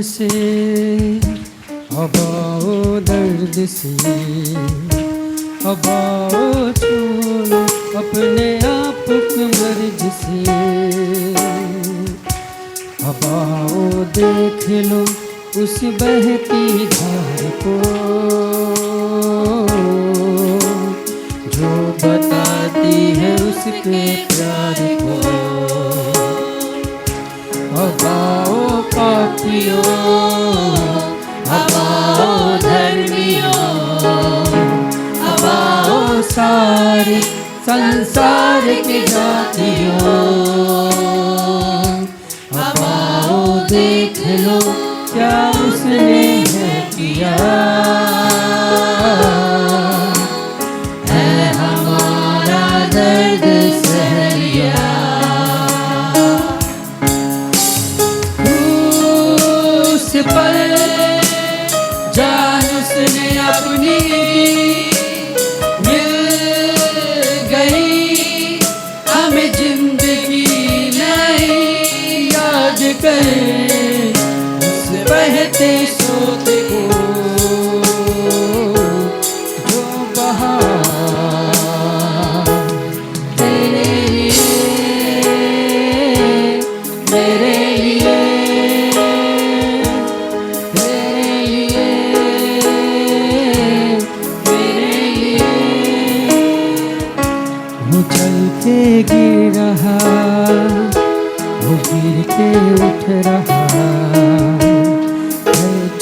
से, अब आओ दर्द से, अब आओ छू लो अपने आप को मर्ज से, अब आओ देख लो उस बहती धार को जो बताती है उसके प्यार को। अब आओ पापियों, अब आओ धर्मियों, अब आओ सारे संसार की जातियों, अब आओ देख लो क्या उसने है किया, है हमारा दर्द सह लिया। क्रूस पर जान उसने अपनी मिल गई, हमें जिंदगी नहीं याद कर बहते सोते को जो बहा तेरे लिए, मेरे लिए, तेरे लिए, मेरे लिए। वो चल के गिर रहा, वो गिर के उठ रहा,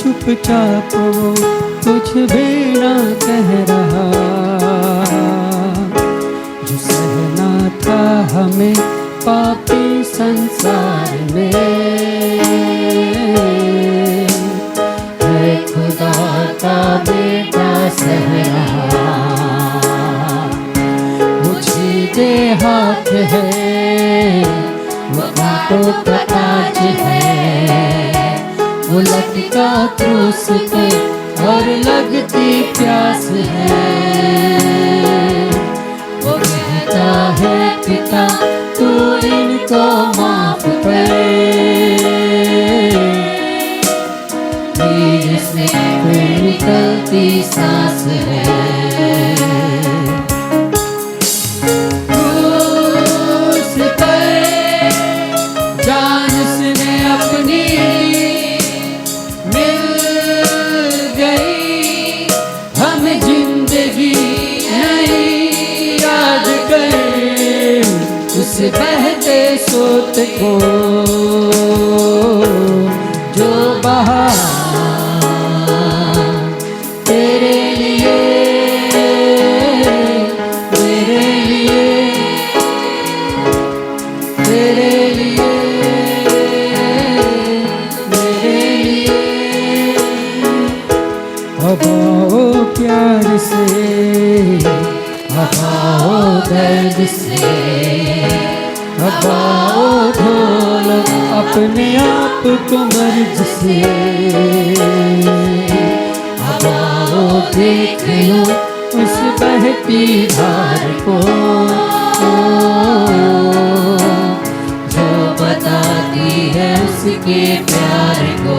चुपचाप वो कुछ भी ना कह रहा, जो सहना था हमें पापी संसार में, है खुदा का बेटा सह रहा। मुझे हाथ है, वो कांटों का ताज है, वो लटका क्रूस पे और लगती प्यास है, वो कहता है पिता तू इनको माफ कर, धीरे से फिर निकलती सांस है। क्रूस पर जान उसने अपनी उस बहते सोते को जो बहा तेरे लिए, मेरे लिए, तेरे लिए, मेरे लिए। अब आओ प्यार से, अब आओ दर्द से, अब आओ धो लो अपने आप को मर्ज से, अब आओ देख लो उस बहती धार को जो बताती है उसके प्यार को।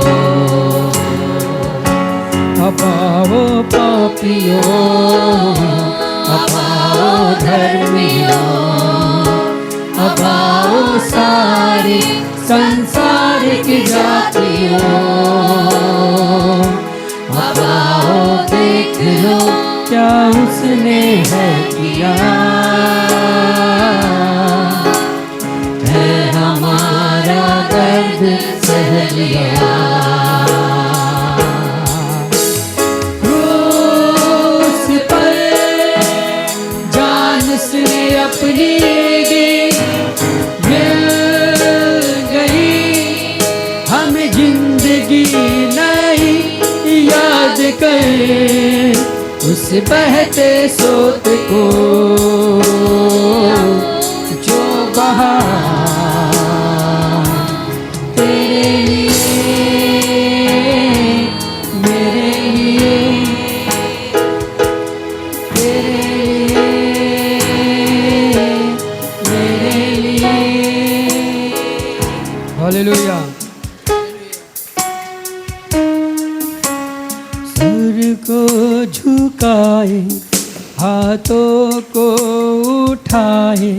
अब आओ पापियों, अब आओ धर्मियों, अब आओ सारे संसार की जातियों, अब आओ देख लो क्या उसने है किया, है हमारा दर्द सह लिया। क्रूस पर जान उसने अपनी उस बहते सोते को जो बहा तेरे लिए, मेरे लिए, तेरे लिए, मेरे लिए। हालेलुया। सर को झुकाए, हाथों को उठाए,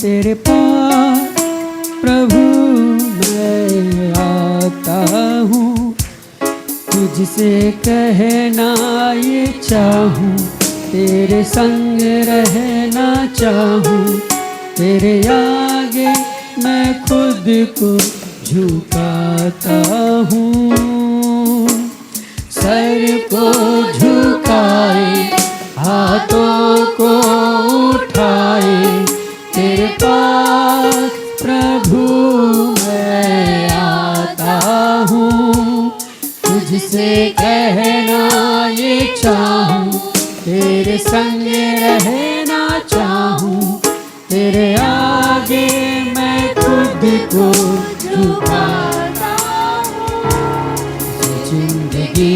तेरे पास प्रभु मैं आता हूँ। तुझसे कहना ये चाहूँ, तेरे संग रहना चाहूँ, तेरे आगे मैं खुद को झुकाता हूँ। सर को झुकाए, हाथों को उठाए, तेरे पास प्रभु मैं आता हूँ। तुझसे कहना ये चाहूँ, तेरे संग रहना चाहूँ, तेरे आगे मैं खुद को झुकाता हूँ। जिंदगी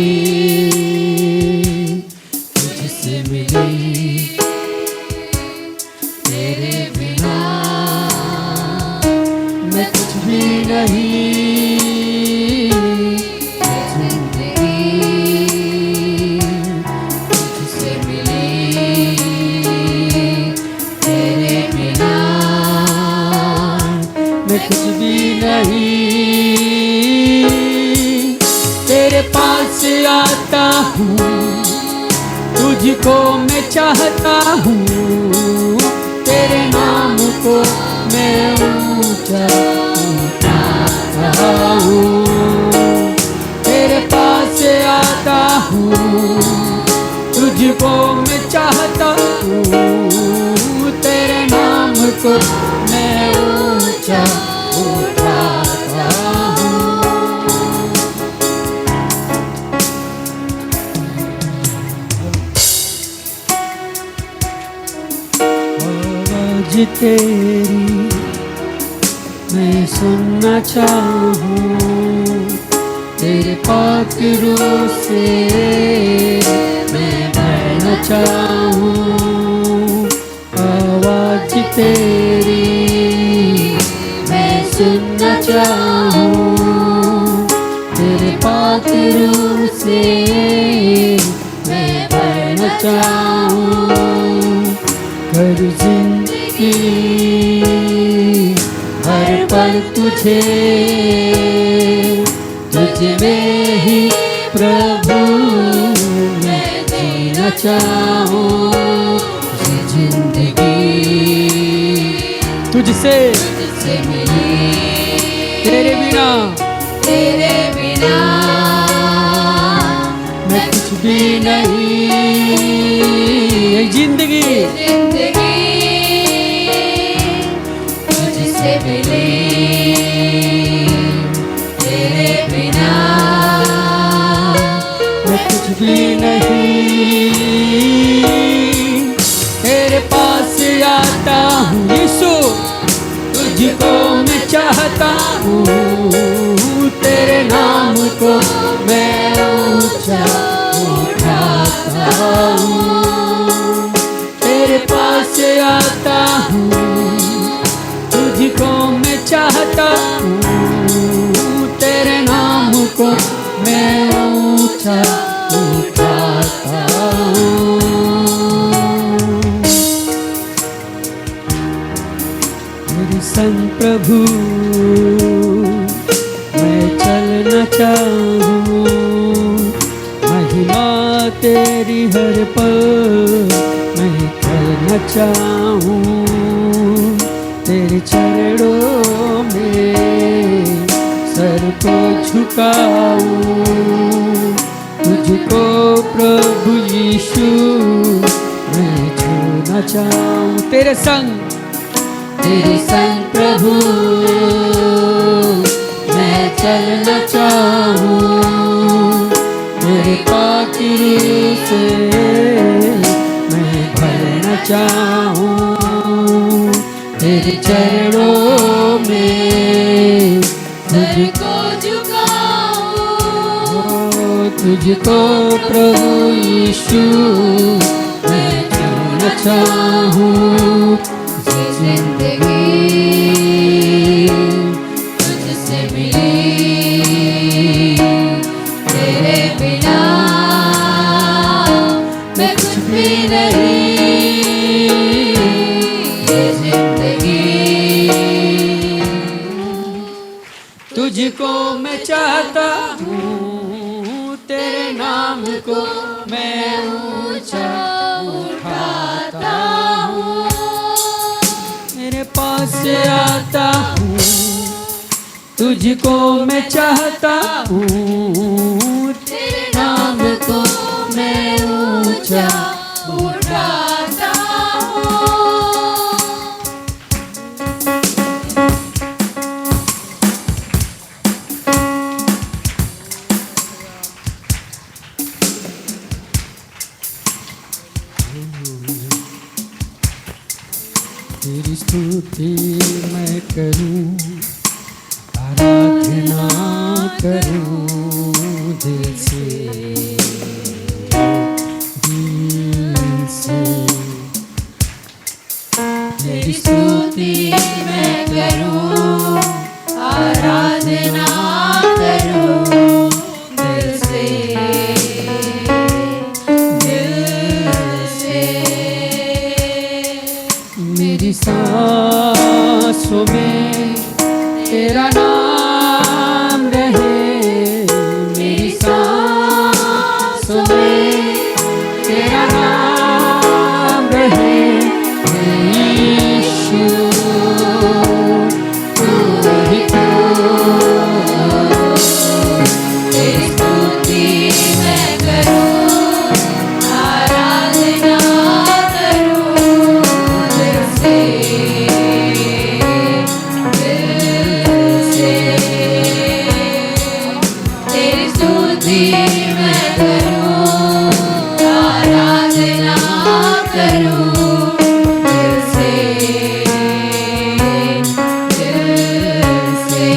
तुझसे मिली, तेरे बिना मैं कुछ भी नहीं। कुछ भी नहीं, तेरे पास आता हूँ, तुझको मैं चाहता हूँ, तेरे नाम को मैं ऊंचा उठाता हूँ। तेरे पास आता हूँ, तुझको मैं चाहता हूँ, तेरे नाम को मैं ऊंचा उठाता हूँ। आवाज़ तेरी मैं सुनना चाहूँ, तेरे पाक रूह से मैं बहना चाहूँ। आवाज़ तेरी सुनना चाहूँ, तेरे पाक रूह से मैं बहना चाहूँ। कर जिंदगी हर पल तुझे, तुझ में ही प्रभु मैं जीना चाहूँ। ये जिंदगी तुझसे मिली, तेरे बिना मैं कुछ भी नहीं। ये जिंदगी तुझसे मिली, तेरे बिना मैं कुछ भी नहीं। तेरे पास आता हूँ यीशु, तुझको मैं चाहता हूँ, तेरे नाम को मैं ऊंचा उठाता हूँ। तेरे पास आता हूँ, तुझको मैं चाहता हूँ, तेरे नाम को मैं ऊंचा उठाता हूँ। मेरे संग प्रभु मैं चलना चाहूँ, महिमा तेरी हर पल मैं करना चाहूँ। तेरे चरणों में सर को झुकाऊँ, तुझको प्रभु यीशु मैं छूना चाहूँ। तेरे संग प्रभु मैं चलना चाहूँ, तेरे पाक रूह से मैं भरना चाहूँ। तेरे चरणों में तुझको झुकाऊँ, तुझको प्रभु यीशु मैं छूना चाहूँ। जिंदगी तुझसे मिली, तेरे बिना नहीं ये जिंदगी। तुझको मैं चाहता हूँ, तेरे नाम को मैं ऊंचा उठाता हूँ। मेरे पास आता हूँ, तुझको मैं चाहता हूँ, तेरे नाम को मैं ऊंचा उठाता हूँ। तेरी स्तुति मैं करूं, आराधना करूं दिल से, दिल से। तेरी स्तुति मैं करूं, आराधना करूं दिल से, दिल से। मेरी सांसों में तेरा नाम रहे, मेरी सांसों में तेरा नाम रहे। यीशु तू ही तो, तेरी स्तुति मैं करूं, आराधना करूं दिल से, दिल से। तेरी स्तुति मैं करूं, आराधना करूं दिल से, दिल से।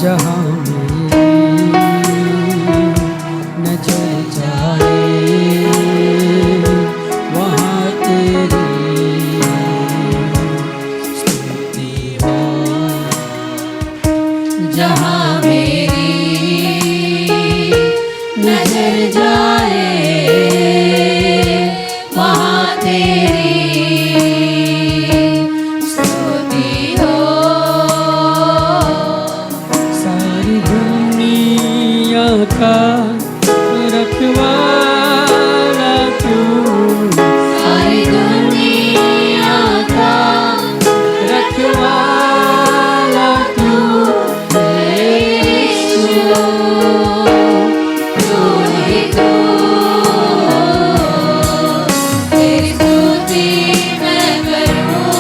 जहाँ मेरी नजर जाए, वहाँ तेरी स्तुति हो। जहाँ मेरी नजर जाए, वहाँ तेरी स्तुति हो। सारी दुनिया का रखवाला तू, सारी दुनिया का रखवाला तू, यीशु तू ही तो। तेरी स्तुति मैं करूं,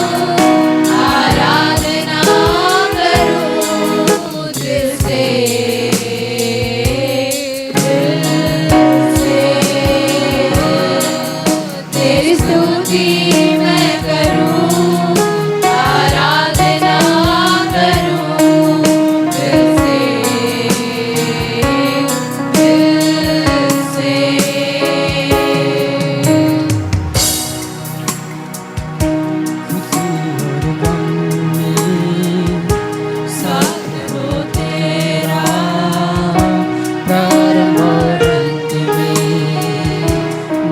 आराधना करूं दिल से, दिल से। तेरी स्तुति मैं करूं, आराधना करूं दिल से, दिल से। खुशी और गम में साथ हो तेरा, प्रारंभ और अंत में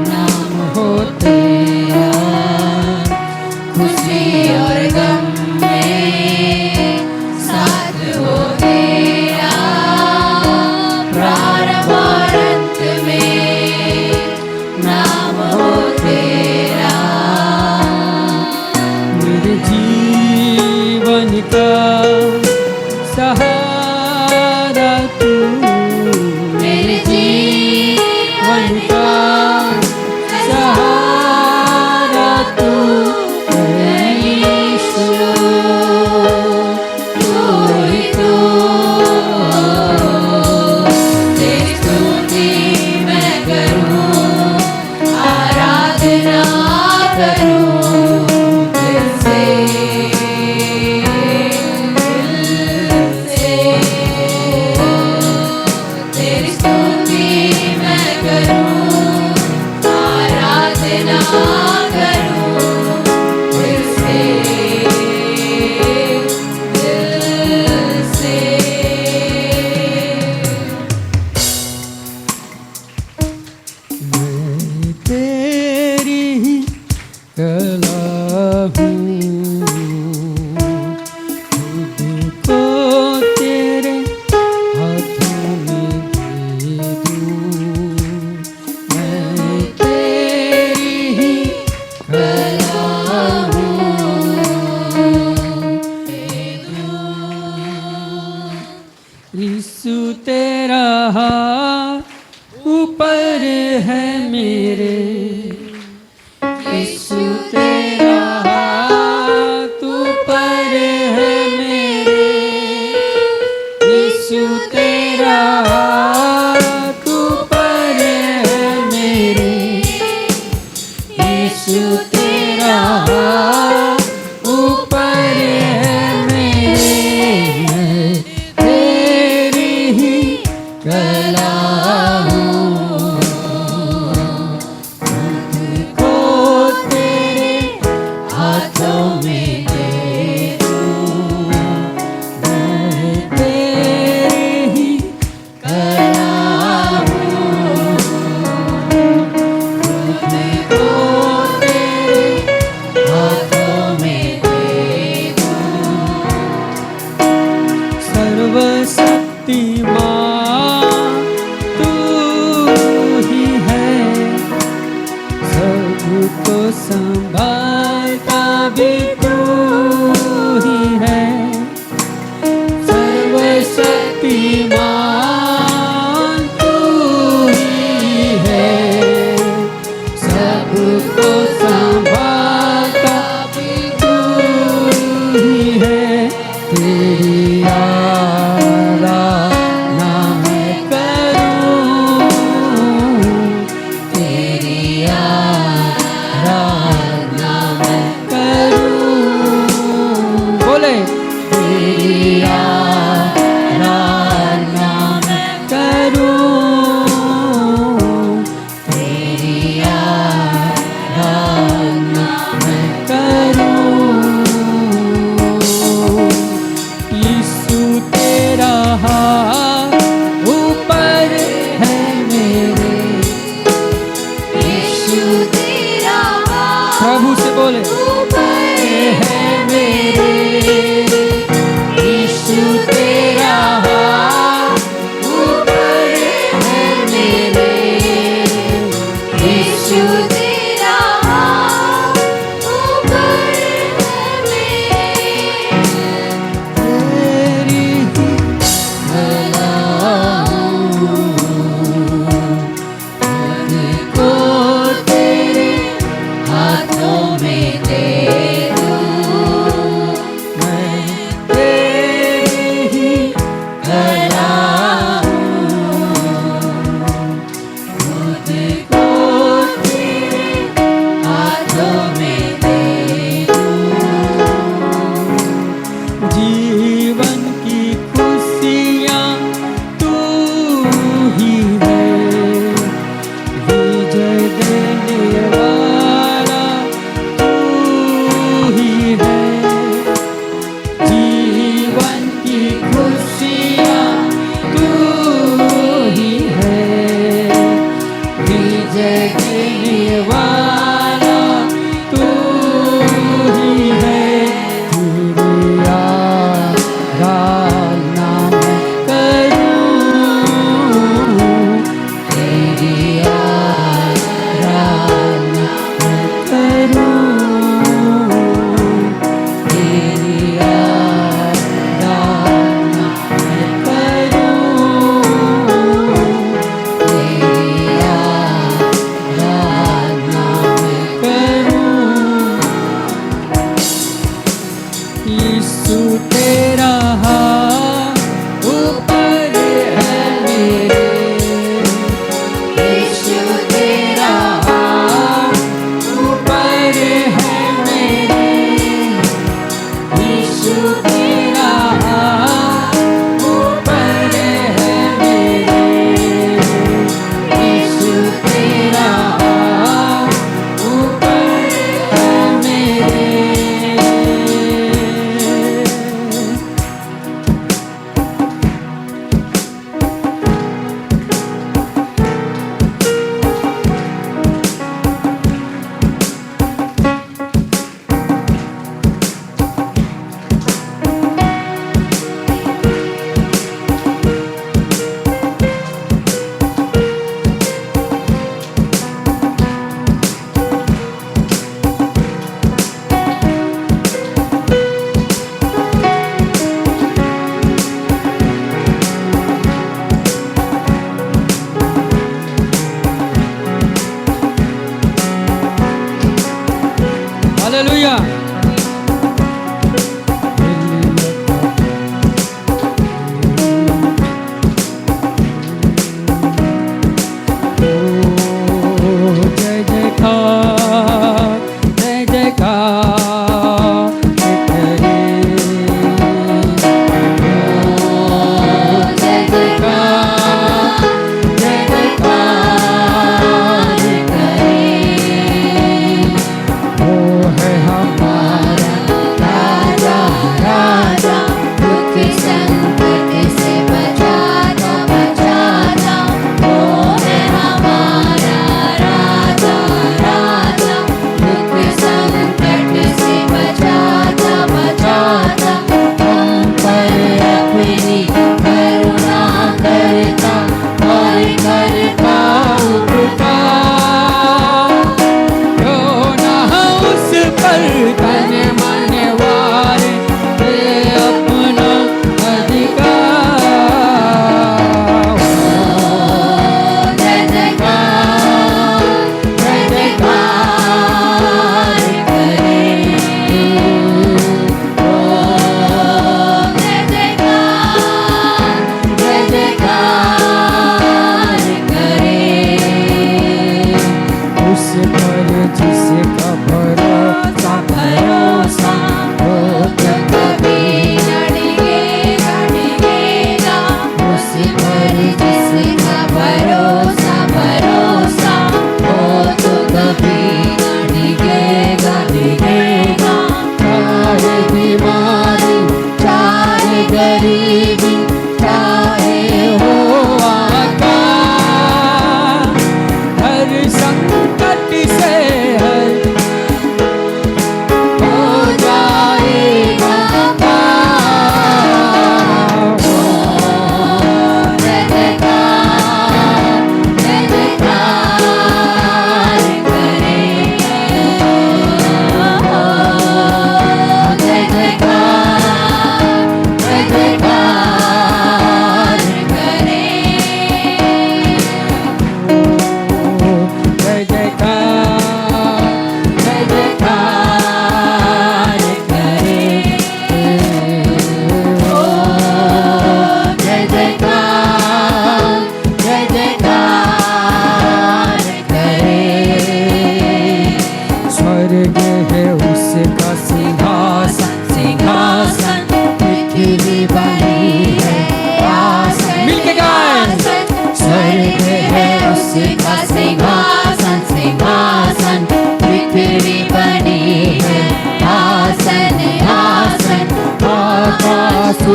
नाम हो तेरा। खुशी और गम में साथ हो तेरा, प्रारंभ और अंत में नाम हो तेरा। मेरे जीवन का सहारा तू, मेरे जीवन का सहारा तू, यीशु तू ही तो। तेरी स्तुति मैं करूं, आराधना करूं दिल से, दिल से। यीशु तेरा हाथ ऊपर है मेरे, यीशु तेरा हाथ ऊपर है मेरे, यीशु तेरा हाथ ऊपर है मेरे, यीशु तेरा हाथ ऊपर है मेरे, मैं तेरी ही कला हूँ, तुझको तेरे हाथों में दे दूँ, मैं तेरी ही कला हूँ, तुझको तेरे हाथों में दे दूँ। सर्वशक्तिमान तू ही है, सबको संभालता भी तू ही है, सर्वशक्तिमान तू ही है, सबको संभालता भी तू ही है, तेरी आराधना मैं करूं, तेरी आराधना मैं करूं, बोले तेरी आराधना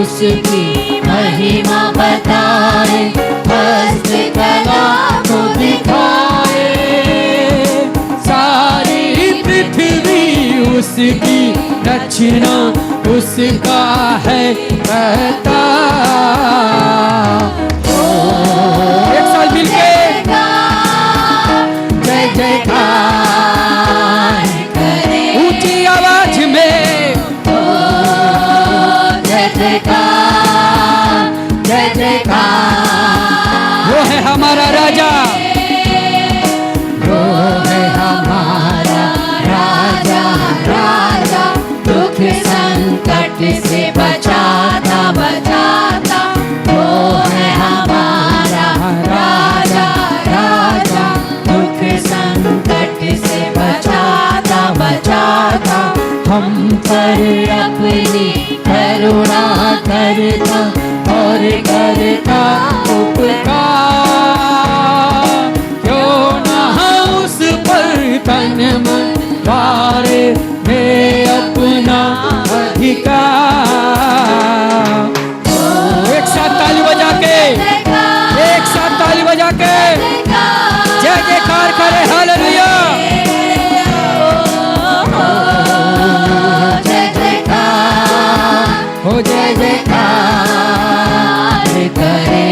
उसकी महिमा बताए, हस्तकला को दिखाए। सारी पृथ्वी उसकी रचना उसका है कहता। एक साल मिलके जय जयकार करे, ऊंची आवाज में जय जयकार, जय जयकार। वो है हमारा राजा, वो है हमारा राजा, राजा दुख संकट से बचाता बचाता। वो है हमारा राजा, राजा दुख संकट से बचाता बचाता। हम पर अपनी करुणा करता और करता उपकार। क्यों ना उस पर तन मन वारे दे अपना अधिकार। एक साथ ताली बजा के, एक साथ ताली बजा के जय जयकार करे। हालेलुया। जय जयकार, हो जय जयकार करे।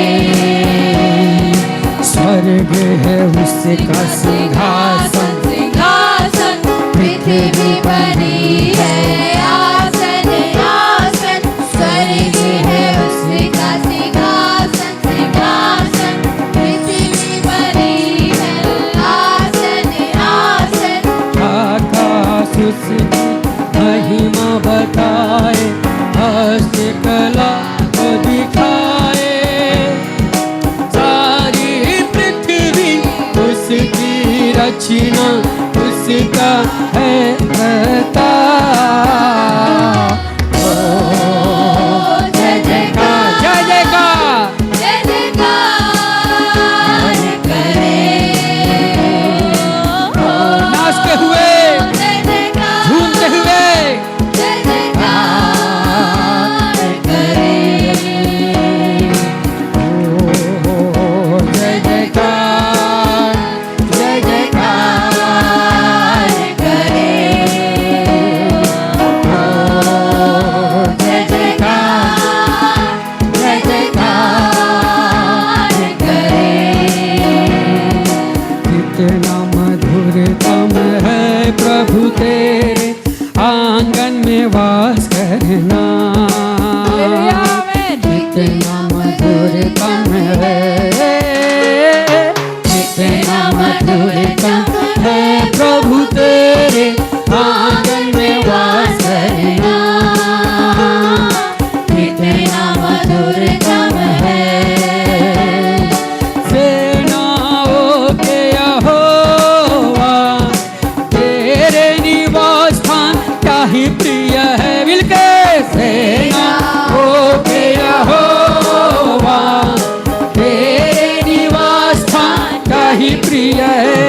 स्वर्ग है उसका सिंहासन, सिंहासन पृथ्वी बनी है आसन, आसन स्वर्ग है उसका सिंहासन, सिंहासन पृथ्वी बनी है आसन, आसन। आकाश उसकी महिमा बताए, हस्तकला को दिखाए। सारी पृथ्वी उसकी रचना उसका है कहता। जय जयकार, जय जयकार। जय जयकार करे। नाचते हुए, जय जयकार, झूमते हुए जय जयकार करे। जय जयकार, जय जयकार करे। जय जयकार, जय जयकार करे। कितना मधुरतम है प्रभु तेरे आंगन में वास करना। कितना मधुरतम है, कितना मधुरतम है प्रभु तेरे आंगन में वास करना। कितना मधुरतम है। सेनाओं के यहोवा तेरे निवास स्थान क्या ही प्रिय है। मिलके सेनाओं के यहोवा तेरे निवास स्थान क्या ही प्रिय है।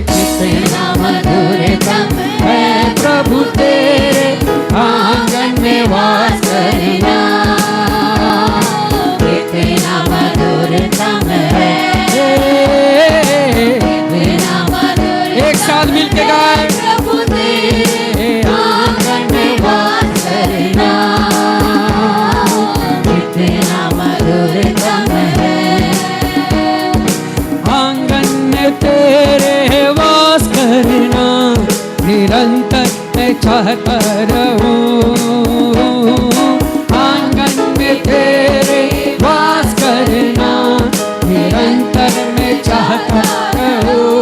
कितना मधुरतम है प्रभु तेरे आंगन में वास करना। कितना मधुरतम है। कितना मधुर। एक साथ मिलके गाए। प्रभु तेरे आंगन में वास करना। कितना मधुरतम है। आंगन में तेरे वास करना निरंतर मैं चाहता रहूं। आंगन में तेरे वास करना निरंतर मैं चाहता रहूं।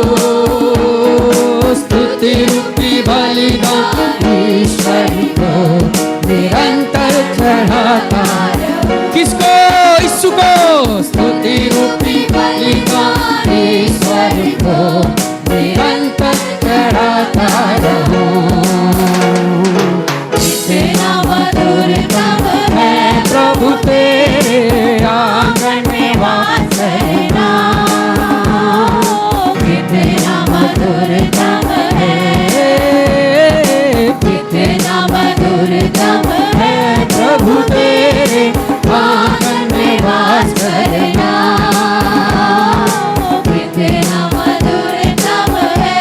स्तुति रूपी बलिदान ईश्वर को निरंतर चढ़ाता रहूं। किसको? यीशु को। स्तुति रूपी बलिदान ईश्वर को निरंतर चढ़ाता रहूं। कितना करना कितना मधुर नाम है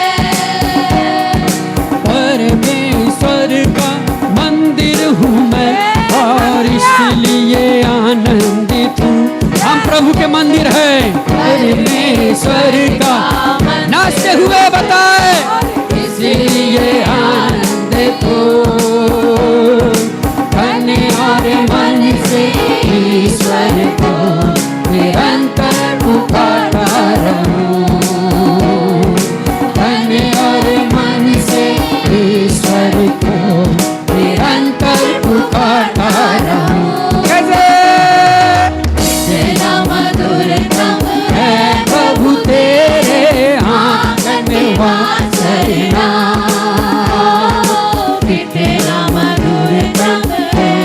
परमेश्वर का मंदिर हूँ मैं और इसलिए आनंदित हूँ। हम प्रभु के मंदिर है, परमेश्वर का नाचते हुए बताए इसलिए आनंदित हूँ। तन और मन से ईश्वर को निरंतर पुकारता रहूं। तन और मन से ईश्वर को निरंतर पुकारता रहूं। कैसे कितना मधुर नाम है प्रभु तेरे आंगन में वास करना। कितना मधुर नाम है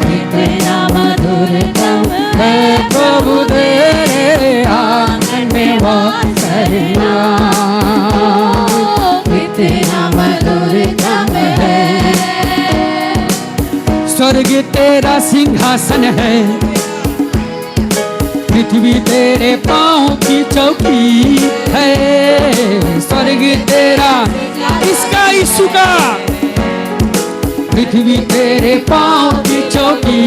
कितना मधुर नाम है है प्रभु तेरे आंगन में वास करना। कितना मधुर नाम है स्वर्ग तेरा सिंहासन है, पृथ्वी तेरे पाँव की चौकी है। स्वर्ग तेरा इसका यीशु का, पृथ्वी तेरे पाँव की चौकी।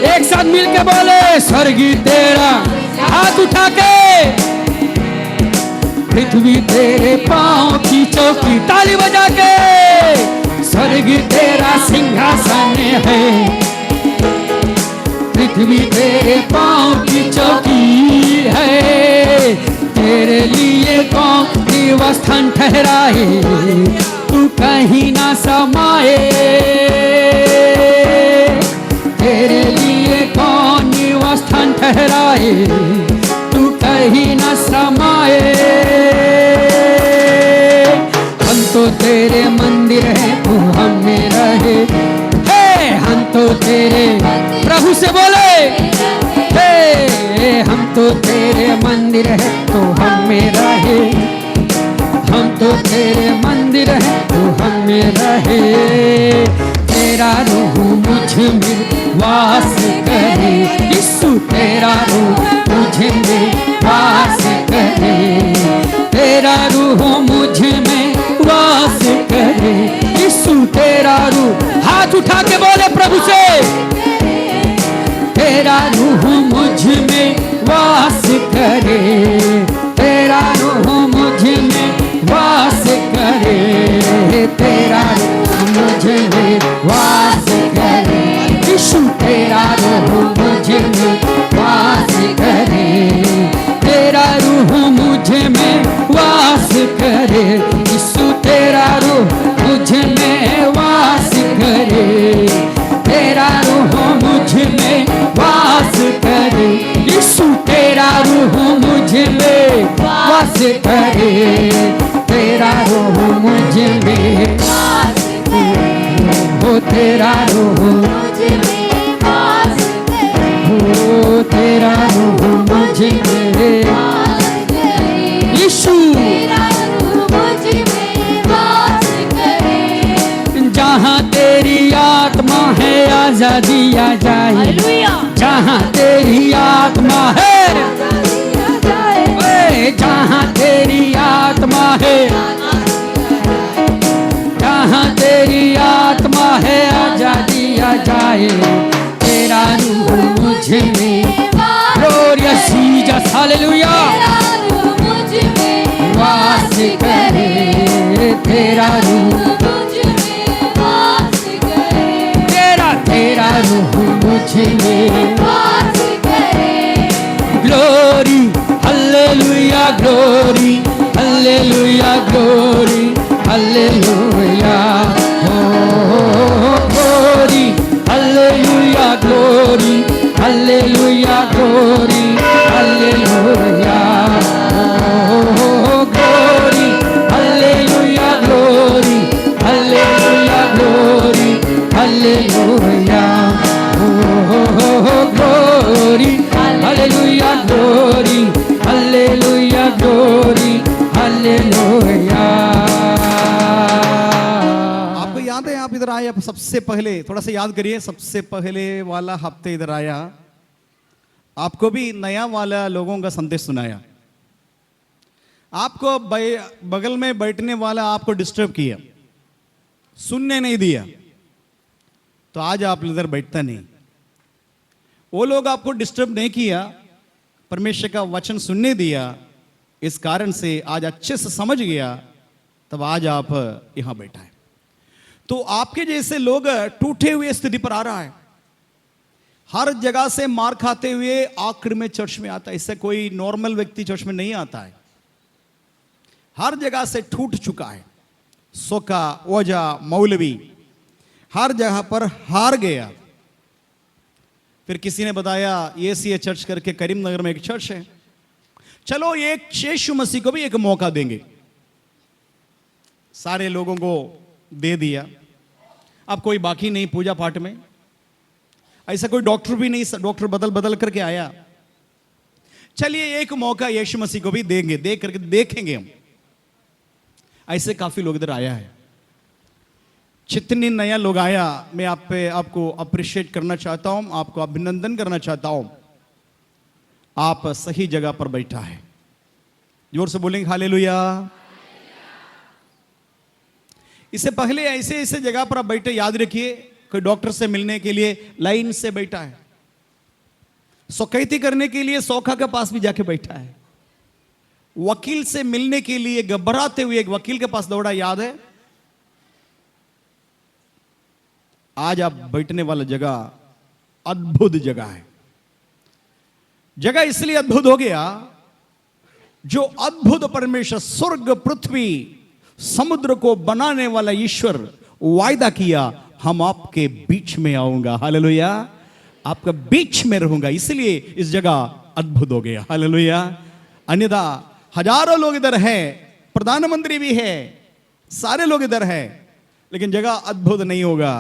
एक साथ मिलके बोले स्वर्ग तेरा, हाथ उठा के पृथ्वी तेरे पाँव की चौकी। ताली बजा के स्वर्ग तेरा सिंहासन है, पृथ्वी तेरे पाँव की चौकी है। तेरे लिए कौन निवास स्थान ठहराए, तू कहीं ना समाए। तेरे लिए कौन निवास स्थान ठहराए, तू कहीं ना समाए। हम तो तेरे मंदिर है, तू हम में रहे। हे हम तो तेरे, प्रभु से बोले हे हम तो तेरे मंदिर है, तो हम में रहे। हम तो तेरे मंदिर है, तो हम में रहे। तेरा रूह मुझ में वास करे, यीशु तेरा रूह मुझ में वास करे। तेरा रूह मुझ में वास करे, यीशु तेरा रूह। हाथ उठा के बोले प्रभु से तेरा रूह मुझ में वास करे। तेरा रूह मुझ में वास करे। तेरा रूह मुझ में वास करे, यीशु तेरा रूह मुझ में वास करे। तेरा रूह मुझ में वास करे, यीशु तेरा रूह मुझ में वास करे। तेरा रूह मुझ में वास करे, यीशु तेरा रूह मुझ में वास करे। तेरा रूह मुझ में वास करे हो, तेरा रूह मुझ में वास करे हो, तेरा रूह मुझ में वास करे यीशु। तेरा रूह मुझ में वास करे जहाँ तेरी आत्मा है आजादी आ जाए। हालेलुया जहाँ तेरी आत्मा है, ओए, जहाँ तेरी आत्मा है, जहाँ तेरी आत्मा है आजादी आ जाए। तेरा रूह मुझ में, ग्लोरियस जीसस, हालेलुया, मुझ में वास करे। तेरा रूह, तेरा रूह मुझ में वास करे glory, hallelujah, glory, hallelujah, glory, hallelujah, glory, hallelujah, glory, hallelujah, glory, hallelujah, glory, hallelujah, glory, hallelujah, glory, hallelujah, glory, hallelujah, glory, hallelujah, glory, hallelujah. आपको याद है आप इधर आए, अब सबसे पहले थोड़ा सा याद करिए, सबसे पहले वाला हफ्ते इधर आया आपको भी नया वाला लोगों का संदेश सुनाया, आपको बगल में बैठने वाला आपको डिस्टर्ब किया, सुनने नहीं दिया, तो आज आप इधर बैठता नहीं। वो लोग आपको डिस्टर्ब नहीं किया, परमेश्वर का वचन सुनने दिया, इस कारण से आज अच्छे से समझ गया, तब आज आप यहां बैठा है। तो आपके जैसे लोग टूटे हुए स्थिति पर आ रहा है, हर जगह से मार खाते हुए आखिर में चर्च में आता है। इससे कोई नॉर्मल व्यक्ति चर्च में नहीं आता है, हर जगह से टूट चुका है। सोका, ओजा, मौलवी हर जगह पर हार गया। फिर किसी ने बताया ये चर्च करके करीमनगर में एक चर्च है, चलो एक यीशु मसीह को भी एक मौका देंगे। सारे लोगों को दे दिया, अब कोई बाकी नहीं पूजा पाठ में। ऐसा कोई डॉक्टर भी नहीं, डॉक्टर बदल बदल करके आया। चलिए एक मौका यीशु मसीह को भी देंगे, देख करके देखेंगे हम। ऐसे काफी लोग इधर आया है। जितने नया लोग आया, मैं आपको अप्रिशिएट करना चाहता हूं, आपको अभिनंदन करना चाहता हूं। आप सही जगह पर बैठा है। जोर से बोलेंगे हालेलुया। इससे पहले ऐसे ऐसे जगह पर आप बैठे, याद रखिए, कोई डॉक्टर से मिलने के लिए लाइन से बैठा है, शौकैती करने के लिए सौखा के पास भी जाके बैठा है, वकील से मिलने के लिए घबराते हुए एक वकील के पास दौड़ा, याद है। आज आप बैठने वाला जगह अद्भुत जगह है। जगह इसलिए अद्भुत हो गया, जो अद्भुत परमेश्वर, स्वर्ग पृथ्वी समुद्र को बनाने वाला ईश्वर वायदा किया, हम आपके बीच में आऊंगा, हालेलुया, आपका बीच में रहूंगा। इसलिए इस जगह अद्भुत हो गया, हालेलुया। अन्यथा हजारों लोग इधर है, प्रधानमंत्री भी है, सारे लोग इधर है, लेकिन जगह अद्भुत नहीं होगा।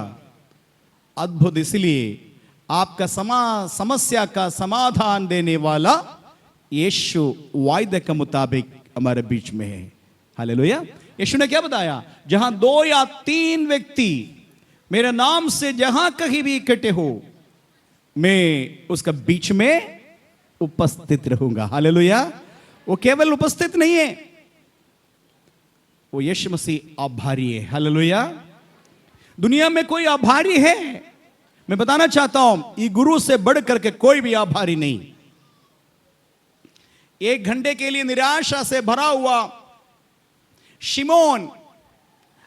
अद्भुत इसलिए आपका समस्या का समाधान देने वाला यीशु वायदे के मुताबिक हमारे बीच में है, हालेलुया। यीशु ने क्या बताया, जहां 2 या 3 व्यक्ति मेरे नाम से जहां कहीं भी इकट्ठे हो, मैं उसका बीच में उपस्थित रहूंगा, हालेलुया। वो केवल उपस्थित नहीं है, वो यीशु मसीह आभारी है, हालेलुया। दुनिया में कोई आभारी है? मैं बताना चाहता हूं, ये गुरु से बढ़ करके कोई भी आभारी नहीं। 1 घंटे के लिए निराशा से भरा हुआ शिमोन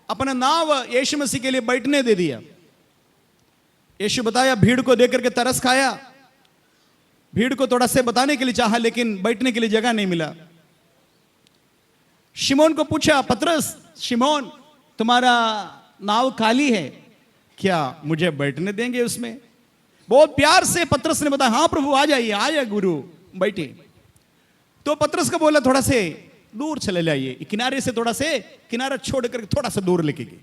अपना नाव यीशु मसीह के लिए बैठने दे दिया। यीशु बताया, भीड़ को देख करके तरस खाया, भीड़ को थोड़ा से बताने के लिए चाहा, लेकिन बैठने के लिए जगह नहीं मिला। शिमोन को पूछा, पतरस, शिमोन तुम्हारा नाव खाली है क्या, मुझे बैठने देंगे उसमें? बहुत प्यार से पतरस ने बताया, हां प्रभु आ जाइए, आ जाए गुरु, बैठे। तो पतरस को बोला, थोड़ा से दूर चले जाइए, किनारे से थोड़ा से किनारा छोड़ कर थोड़ा सा दूर लेके गए।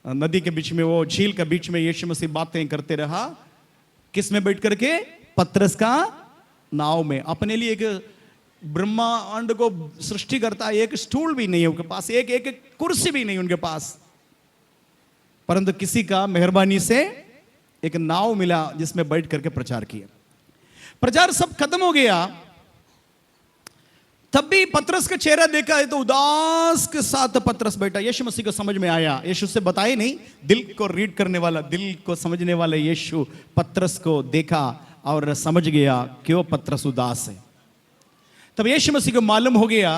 नदी के बीच में, वो झील के बीच में यीशु मसीह बातें करते रहा। किस में बैठ करके? पतरस का नाव में। अपने लिए एक ब्रह्मांड को सृष्टि करता है, एक स्टूल भी नहीं है उनके पास, एक कुर्सी भी नहीं उनके पास, परंतु किसी का मेहरबानी से एक नाव मिला जिसमें बैठ करके प्रचार किया। प्रचार सब खत्म हो गया, तब भी पतरस का चेहरा देखा है तो उदास के साथ पतरस बैठा। यीशु मसीह को समझ में आया, यीशु से बताए नहीं, दिल को रीड करने वाला, दिल को समझने वाला यीशु पतरस को देखा और समझ गया क्यों पतरस उदास है। तब यीशु मसीह को मालूम हो गया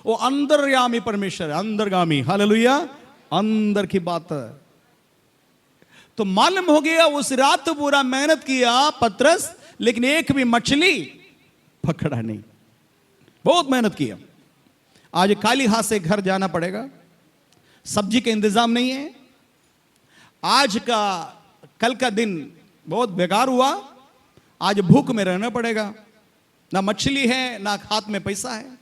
वो अंतर्यामी परमेश्वर, अंतर्गामी, हालेलुया, अंदर की बात। तो मालूम हो गया, उस रात पूरा मेहनत किया पतरस, लेकिन एक भी मछली पकड़ा नहीं, बहुत मेहनत किया। आज खाली हाथ से घर जाना पड़ेगा, सब्जी का इंतजाम नहीं है, आज का कल का दिन बहुत बेकार हुआ, आज भूख में रहना पड़ेगा, ना मछली है ना हाथ में पैसा है।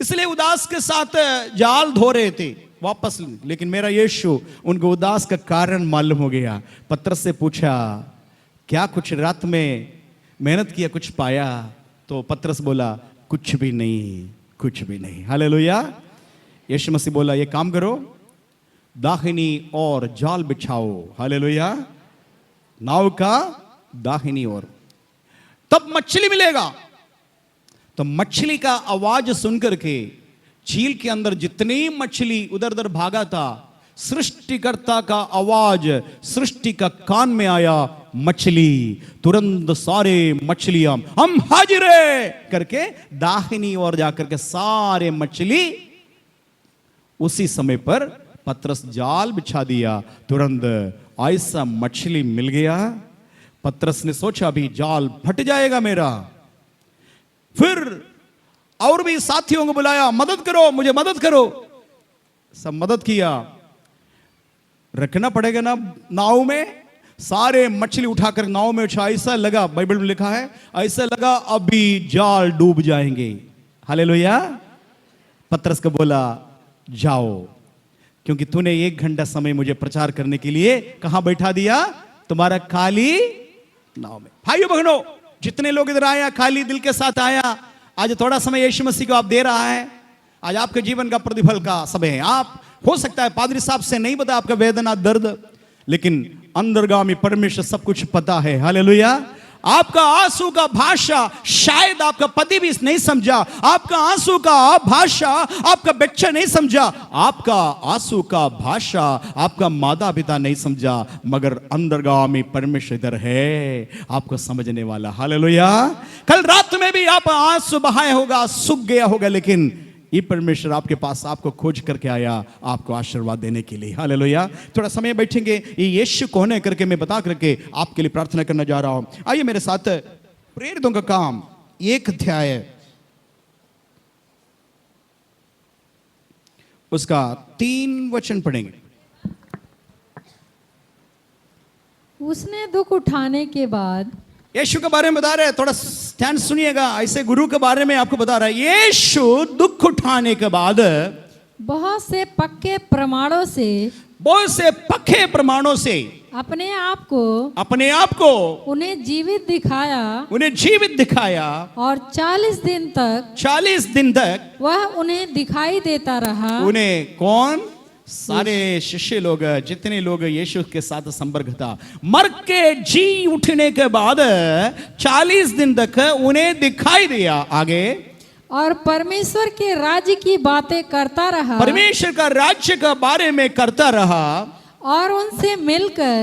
इसलिए उदास के साथ जाल धो रहे थे वापस, लेकिन मेरा यीशु उनको उदास का कारण मालूम हो गया। पतरस से पूछा, क्या कुछ रात में मेहनत किया, कुछ पाया? तो पतरस बोला, कुछ भी नहीं, कुछ भी नहीं, हालेलुया। यीशु मसीह बोला, ये काम करो, दाहिनी और जाल बिछाओ, हालेलुया, नाव का दाहिनी ओर। तब मछली मिलेगा। तो मछली का आवाज सुनकर के झील के अंदर जितनी मछली उधर उधर भागा था, सृष्टिकर्ता का आवाज सृष्टि का कान में आया, मछली तुरंत सारे मछलियां हम हाजिर है करके दाहिनी ओर जाकर के सारे मछली उसी समय पर पतरस जाल बिछा दिया, तुरंत ऐसा मछली मिल गया। पतरस ने सोचा अभी जाल फट जाएगा मेरा। फिर और भी साथियों को बुलाया, मदद करो, मुझे मदद करो। सब मदद किया। रखना पड़ेगा ना नाव में, सारे मछली उठाकर नाव में उठा। ऐसा लगा, बाइबल में लिखा है, ऐसा लगा अभी जाल डूब जाएंगे। हालेलुया। पतरस को बोला जाओ, क्योंकि तूने 1 घंटा समय मुझे प्रचार करने के लिए कहां बैठा दिया? तुम्हारा खाली नाव में। भाइयों बहनों, जितने लोग इधर आया खाली दिल के साथ आया, आज थोड़ा समय यीशु मसीह को आप दे रहा है। आज आपके जीवन का प्रतिफल का समय है। आप हो सकता है पादरी साहब से नहीं पता आपका वेदना दर्द, लेकिन अंतर्गामी परमेश्वर सब कुछ पता है। हालेलुया। आपका आंसू का भाषा शायद आपका पति भी नहीं समझा, आपका आंसू का भाषा आपका बच्चा नहीं समझा, आपका आंसू का भाषा आपका माता पिता नहीं समझा, मगर अंतर्गामी परमेश्वर इधर है, आपको समझने वाला। हालेलुया। कल रात में भी आप आंसू बहाए होगा, सूख गया होगा, लेकिन ये परमेश्वर आपके पास आपको खोज करके आया आपको आशीर्वाद देने के लिए। हालेलुया। थोड़ा समय बैठेंगे, ये यीशु कौन है करके मैं बता करके आपके लिए प्रार्थना करना जा रहा हूं। आइए मेरे साथ प्रेरितों का काम 1 अध्याय उसका 3 वचन पढ़ेंगे। उसने दुख उठाने के बाद, यीशु के बारे में बता रहे हैं, थोड़ा ध्यान सुनिएगा। ऐसे गुरु के बारे में आपको बता रहा है। यीशु दुख उठाने के बाद बहुत से पक्के प्रमाणों से अपने आप को उन्हें जीवित दिखाया और 40 दिन तक वह उन्हें दिखाई देता रहा। उन्हें कौन? सारे शिष्य लोग, जितने लोग यीशु के साथ संपर्क था। मर के जी उठने के बाद 40 दिन तक उन्हें दिखाई दिया। आगे, और परमेश्वर के राज्य की बातें करता रहा, परमेश्वर का राज्य के बारे में करता रहा, और उनसे मिलकर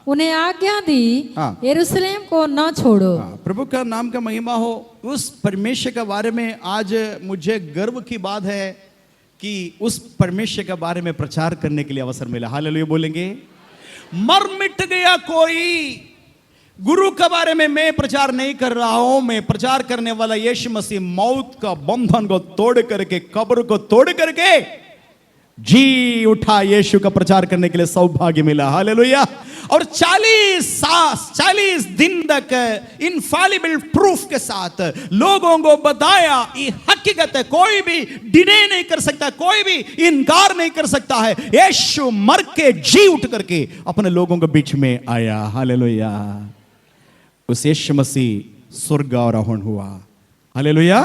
उन्हें आज्ञा दी, हाँ। यरूशलेम को न छोड़ो। प्रभु का नाम का महिमा हो। उस परमेश्वर के बारे में आज मुझे गर्व की बात है कि उस परमेश्वर के बारे में प्रचार करने के लिए अवसर मिला। हालेलुया बोलेंगे। मर मिट गया कोई, गुरु के बारे में मैं प्रचार नहीं कर रहा हूं। मैं प्रचार करने वाला यीशु मसीह मौत का बंधन को तोड़ करके, कब्र को तोड़ करके जी उठा। यीशु का प्रचार करने के लिए सौभाग्य मिला। हालेलुया। और 40 दिन तक इनफॉलिबल प्रूफ के साथ लोगों को बताया, ये हकीकत है, कोई भी डिने नहीं कर सकता, कोई भी इनकार नहीं कर सकता है। यीशु मर के जी उठ करके अपने लोगों के बीच में आया। हालेलुया। उस यीशु मसीह स्वर्ग आरोहण हुआ। हालेलुया।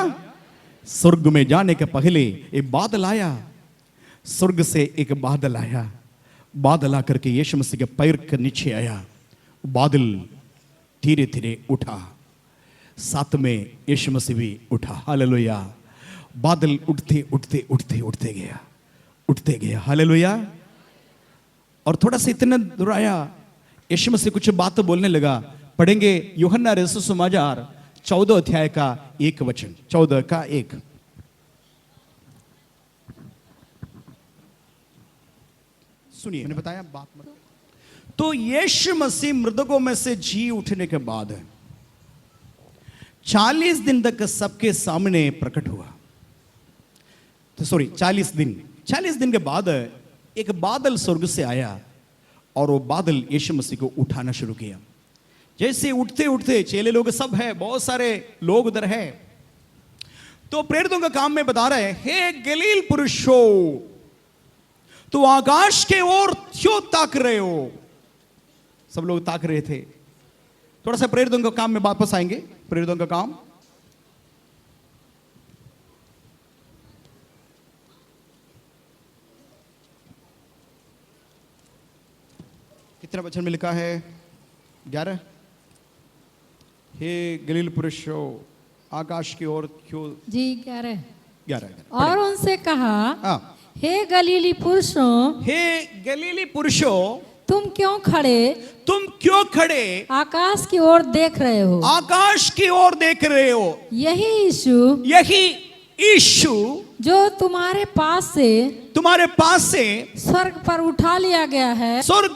स्वर्ग में जाने के पहले एक बादल आया, स्वर्ग से एक बादल आया। बादल आकर के यीशु मसीह के पैर के नीचे आया। बादल धीरे धीरे उठा, साथ में यीशु मसीह भी उठा। हालेलुया। बादल उठते उठते उठते उठते गया। हालेलुया। और थोड़ा सा इतना दूर आया, यीशु मसीह कुछ बात बोलने लगा। पढ़ेंगे यूहन्ना रसूल समाचार 14 अध्याय का 1 वचन, 14 का 1। सुनिए, मैंने बताया बात मत। तो यीशु मसीह मृतकों में से जी उठने के बाद 40 दिन तक सबके सामने प्रकट हुआ। तो 40 दिन के बाद एक बादल स्वर्ग से आया और वो बादल यीशु मसीह को उठाना शुरू किया। जैसे उठते उठते चेले लोग सब है, बहुत सारे लोग उधर है। तो प्रेरितों का काम में बता रहे हैं, हे गलील पुरुषों, तो आकाश के ओर क्यों ताक रहे हो? सब लोग ताक रहे थे। थोड़ा सा प्रेरितों का काम में वापस आएंगे। प्रेरितों का काम कितना वचन में लिखा है? 11। हे गलील पुरुषों, आकाश की ओर क्यों। जी कह रहे 11 और उनसे कहा, हाँ। हे गलीली पुरुषों, हे गलीली पुरुषों, तुम क्यों खड़े आकाश की ओर देख रहे हो। आकाश की ओर देख रहे हो। यही यीशु जो तुम्हारे पास से स्वर्ग पर उठा लिया गया है। स्वर्ग,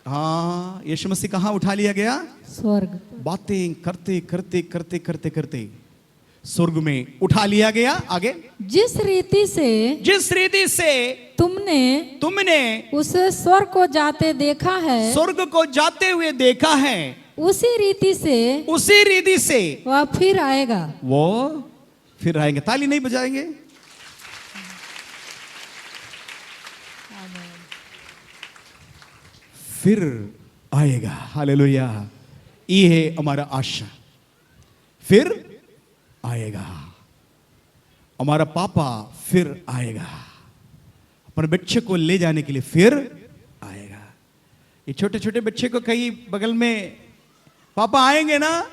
हाँ, यीशु मसीह कहाँ उठा लिया गया? स्वर्ग। बातें करते करते करते करते करते स्वर्ग में उठा लिया गया। आगे, जिस रीति से तुमने उसे स्वर्ग को जाते देखा है, स्वर्ग को जाते हुए देखा है, उसी रीति से वह फिर आएगा। वो फिर आएंगे। ताली नहीं बजाएंगे? फिर आएगा। हालेलुया। ये है हमारा आशा, फिर आएगा। हमारा पापा फिर आएगा, अपने बच्चे को ले जाने के लिए फिर आएगा। ये छोटे छोटे बच्चे को कहीं बगल में पापा आएंगे ना,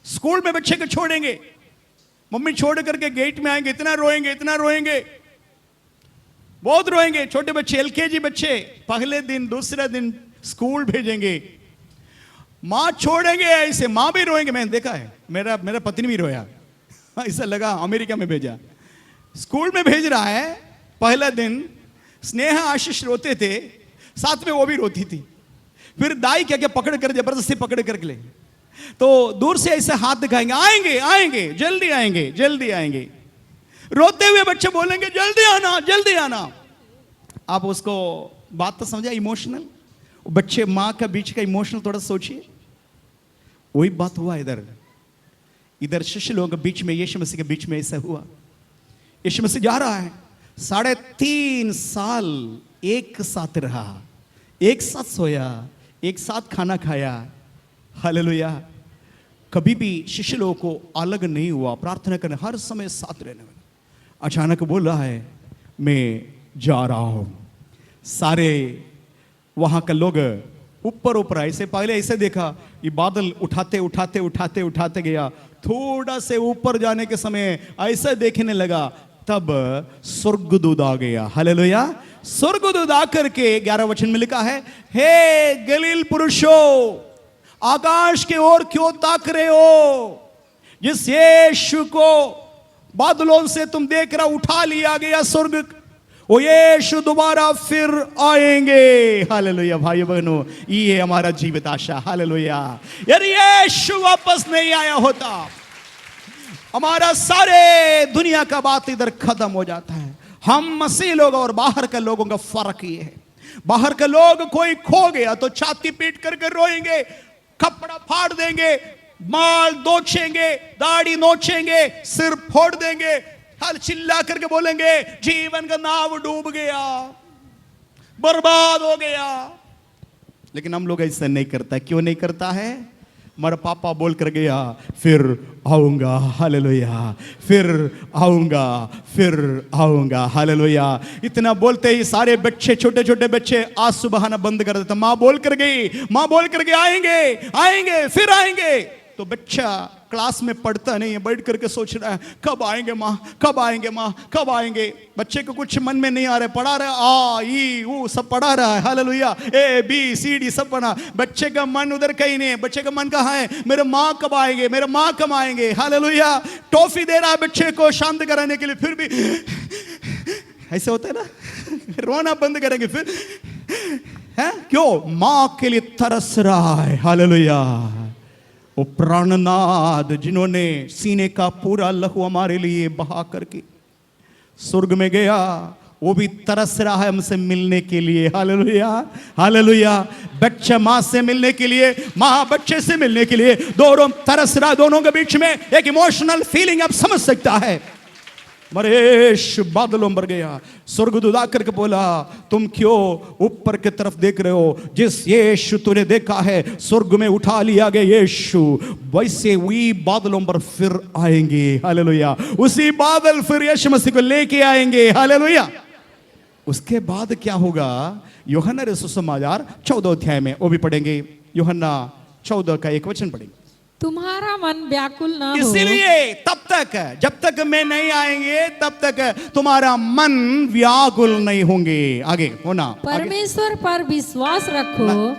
स्कूल में बच्चे को छोड़ेंगे, मम्मी छोड़ करके गेट में आएंगे, इतना रोएंगे, बहुत रोएंगे। छोटे बच्चे, एलकेजी बच्चे, पहले दिन दूसरे दिन स्कूल भेजेंगे, माँ छोड़ेंगे ऐसे, माँ भी रोएंगे। मैंने देखा है, मेरा पत्नी भी रोया, ऐसा लगा अमेरिका में भेजा। स्कूल में भेज रहा है, पहला दिन स्नेहा आशीष रोते थे, साथ में वो भी रोती थी। फिर दाई क्या पकड़ कर, जबरदस्ती पकड़ कर ले, तो दूर से ऐसे हाथ दिखाएंगे, आएंगे, जल्दी आएंगे। रोते हुए बच्चे बोलेंगे जल्दी आना। आप उसको बात तो समझा, इमोशनल, बच्चे माँ का बीच का इमोशनल थोड़ा सोचिए। वही बात हुआ इधर शिष्य लोगों के बीच में, यीशु मसीह के बीच में ऐसा हुआ। यीशु मसीह जा रहा है, 3.5 साल एक साथ रहा, एक साथ सोया, एक साथ खाना खाया। हालेलुया। कभी भी शिष्य लोगों को अलग नहीं हुआ, प्रार्थना करने, हर समय साथ रहने वाला। अचानक बोल रहा है, मैं जा रहा हूं। सारे वहां का लोग ऊपर ऐसे, पहले ऐसे देखा, ये बादल उठाते गया, थोड़ा से ऊपर जाने के समय ऐसे देखने लगा, तब स्वर्गदूत आ गया। हालेलुया। स्वर्गदूत आकर के 11 वचन में लिखा है, हे गलील पुरुषों, आकाश की ओर क्यों ताक रहे हो? जिस यीशु को बादलों से तुम देख रहा, उठा लिया गया स्वर्ग, वो यीशु दोबारा फिर आएंगे। हालेलुया। भाई बहनों, ये हमारा जीवित आशा। हालेलुया। यदि यीशु वापस नहीं आया होता, हमारा सारे दुनिया का बात इधर खत्म हो जाता है। हम मसीह लोग और बाहर के लोगों का फर्क ये है, बाहर के लोग कोई खो गया तो छाती पीट करके रोएंगे, कपड़ा फाड़ देंगे, माल नोचेंगे, दाढ़ी नोचेंगे, सिर फोड़ देंगे, हल चिल्ला करके बोलेंगे जीवन का नाव डूब गया, बर्बाद हो गया। लेकिन हम लोग ऐसा नहीं करता। क्यों नहीं करता है? हमारा पापा बोल कर गया, फिर आऊंगा। हालेलुया। फिर आऊंगा। हालेलुया। इतना बोलते ही सारे बच्चे, छोटे छोटे बच्चे आंसू बहाना बंद कर देते। माँ बोल कर गई आएंगे, फिर आएंगे। तो बच्चा क्लास में पढ़ता नहीं है, बैठ करके सोच रहा है, कब आएंगे माँ, कब आएंगे। बच्चे को कुछ मन में नहीं आ रहा है, पढ़ा रहा है, आ ई ऊ सब पढ़ा रहा है। हालेलुया। ABCD सब पढ़ा। बच्चे का मन उधर कहीं नहीं है। बच्चे का मन कहाँ है? मेरे माँ कब आएंगे। हालेलुया। टॉफी दे रहा है बच्चे को शांत कराने के लिए, फिर भी ऐसे होता है ना, रोना बंद करेंगे फिर है। क्यों? माँ के लिए तरस रहा है। हालेलुया। वो प्राणनाथ जिन्होंने सीने का पूरा लहू हमारे लिए बहा करके स्वर्ग में गया, वो भी तरस रहा है हमसे मिलने के लिए। हालेलुया। बच्चा माँ से मिलने के लिए, माँ बच्चे से मिलने के लिए, दोनों तरस रहा। दोनों के बीच में एक इमोशनल फीलिंग आप समझ सकता है। मरेश बादलों पर गया, स्वर्गदूत आकर के बोला, तुम क्यों ऊपर की तरफ देख रहे हो? जिस यीशु तूने देखा है स्वर्ग में उठा लिया गया यीशु, वैसे वही बादलों पर फिर आएंगे। हालेलुया। उसी बादल फिर यीशु मसीह को लेके आएंगे। हालेलुया। उसके बाद क्या होगा? यूहन्ना सुसमाचार 14 अध्याय में वो भी पढ़ेंगे। यूहन्ना 14 का 1 वचन पढ़ेंगे। तुम्हारा मन व्याकुल ना हो। इसीलिए तब तक जब तक मैं नहीं आएंगे तब तक तुम्हारा मन व्याकुल नहीं होंगे। आगे होना, परमेश्वर पर विश्वास रखो।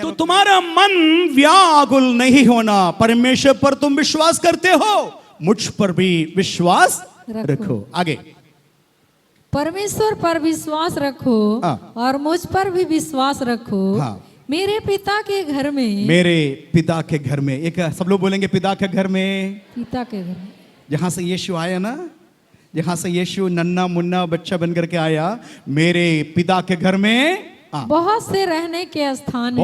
तो तुम्हारा मन व्याकुल नहीं होना। परमेश्वर पर तुम विश्वास करते हो, मुझ पर भी विश्वास रखो। आगे, परमेश्वर पर विश्वास रखो और मुझ पर भी विश्वास रखो। मेरे पिता के घर में, मेरे पिता के घर में, एक सब लोग बोलेंगे पिता के घर में। पिता के घर में, जहां से यीशु आया ना, जहां से यीशु नन्ना मुन्ना बच्चा बनकर के आया, मेरे पिता के घर में बहुत से रहने के स्थान हैं।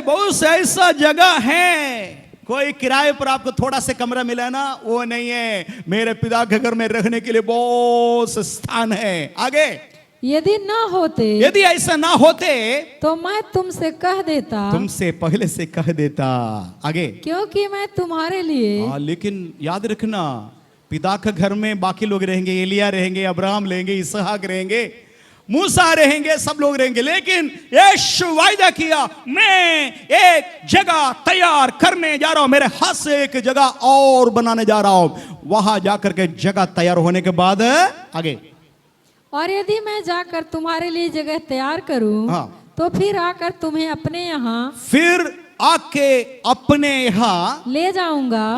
बहुत से ऐसा जगह है। कोई किराए पर आपको थोड़ा से कमरा मिला ना, वो नहीं है। मेरे पिता के घर में रहने के लिए बहुत से स्थान है। आगे, यदि ना होते, यदि ऐसा ना होते तो मैं तुमसे कह देता, तुमसे पहले से कह देता। आगे, क्योंकि मैं तुम्हारे लिए। लेकिन याद रखना, पिता के घर में बाकी लोग रहेंगे, एलिया रहेंगे, अब्राहम रहेंगे, इसहाक रहेंगे, मूसा रहेंगे, सब लोग रहेंगे। लेकिन यीशु वायदा किया, मैं एक जगह तैयार करने जा रहा हूं। मेरे हाथ से एक जगह और बनाने जा रहा हूं। वहां जाकर के जगह तैयार होने के बाद आगे, और यदि मैं जाकर तुम्हारे लिए जगह तैयार करूं, तो फिर आकर तुम्हें अपने यहाँ, फिर आके अपने यहाँ ले जाऊंगा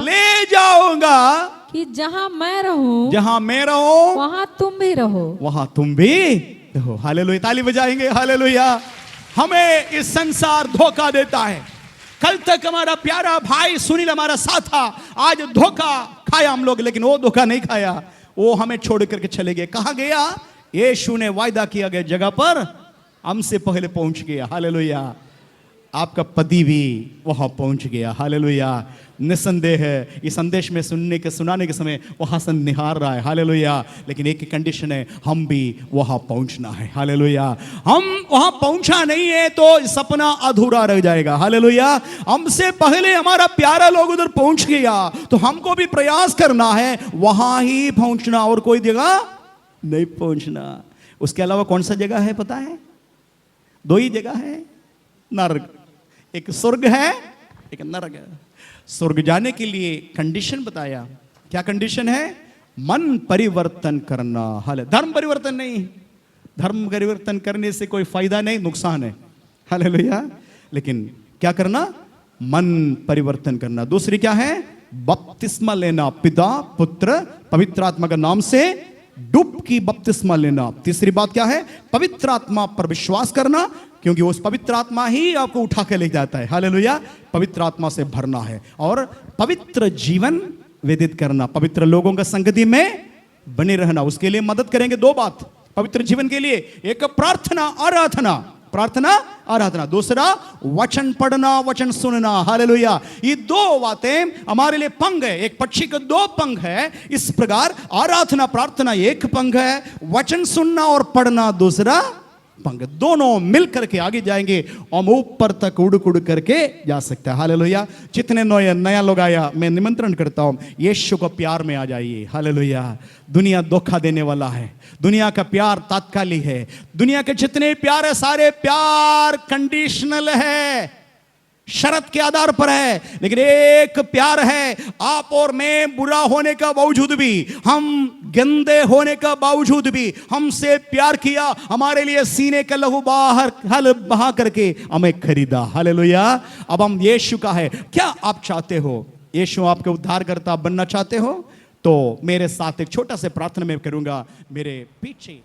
कि जहाँ मैं रहूं वहाँ तुम भी रहो। हालेलुया, ताली बजाएंगे। हालेलुया। हमें इस संसार धोखा देता है। कल तक हमारा प्यारा भाई सुनील हमारा साथ था, आज धोखा खाया हम लोग, लेकिन वो धोखा नहीं खाया, वो हमें छोड़ करके चले गए। कहाँ गया? यीशु ने वायदा किया गया जगह पर हमसे पहले पहुंच गया। हालेलुया। आपका पति भी वहां पहुंच गया। हालेलुया। निसंदेह है इस संदेश में सुनाने के समय वहां से निहार रहा है। हालेलुया। लेकिन एक ही कंडीशन है, हम भी वहां पहुंचना है। हालेलुया। हम वहां पहुंचा नहीं है तो सपना अधूरा रह जाएगा। हालेलुया। हमसे पहले हमारा प्यारा लोग उधर पहुंच गया तो हमको भी प्रयास करना है वहां ही पहुंचना, और कोई जगह नहीं पहुंचना। उसके अलावा कौन सा जगह है पता है? दो ही जगह है, नरक। एक स्वर्ग है, एक नरक है। स्वर्ग जाने के लिए कंडीशन बताया। क्या कंडीशन है? मन परिवर्तन करना। हाले, धर्म परिवर्तन नहीं। धर्म परिवर्तन करने से कोई फायदा नहीं, नुकसान है। हालेलुया। लेकिन क्या करना? मन परिवर्तन करना। दूसरी क्या है? बपतिस्मा लेना, पिता पुत्र पवित्र आत्मा का नाम से डुबकी बपतिस्मा लेना। तीसरी बात क्या है? पवित्र आत्मा पर विश्वास करना, क्योंकि उस पवित्र आत्मा ही आपको उठा के ले जाता है। हालेलुया। पवित्र आत्मा से भरना है और पवित्र जीवन व्यतीत करना, पवित्र लोगों का संगति में बने रहना। उसके लिए मदद करेंगे दो बात पवित्र जीवन के लिए, एक प्रार्थना आराधना, दूसरा वचन पढ़ना, वचन सुनना। हालेलुया। ये दो बातें हमारे लिए पंख है। एक पक्षी के दो पंख है, इस प्रकार आराधना प्रार्थना एक पंख है, वचन सुनना और पढ़ना दूसरा पंख। दोनों मिलकर के आगे जाएंगे, हम ऊपर तक उड़ करके जा सकते हैं। हालेलुया। जितने नया लोग आया, मैं निमंत्रण करता हूं, यीशु को प्यार में आ जाइए। हालेलुया। दुनिया धोखा देने वाला है, दुनिया का प्यार तात्कालिक है, दुनिया के जितने प्यार है सारे प्यार कंडीशनल है, शर्त के आधार पर है। लेकिन एक प्यार है, आप और मैं बुरा होने का बावजूद भी, हम गंदे होने का बावजूद भी हमसे प्यार किया, हमारे लिए सीने का लहू बहा करके हमें खरीदा। हालेलुया। अब हम यीशु का है। क्या आप चाहते हो यीशु आपके उद्धारकर्ता बनना चाहते हो? तो मेरे साथ एक छोटा सा प्रार्थना में करूंगा। मेरे पीछे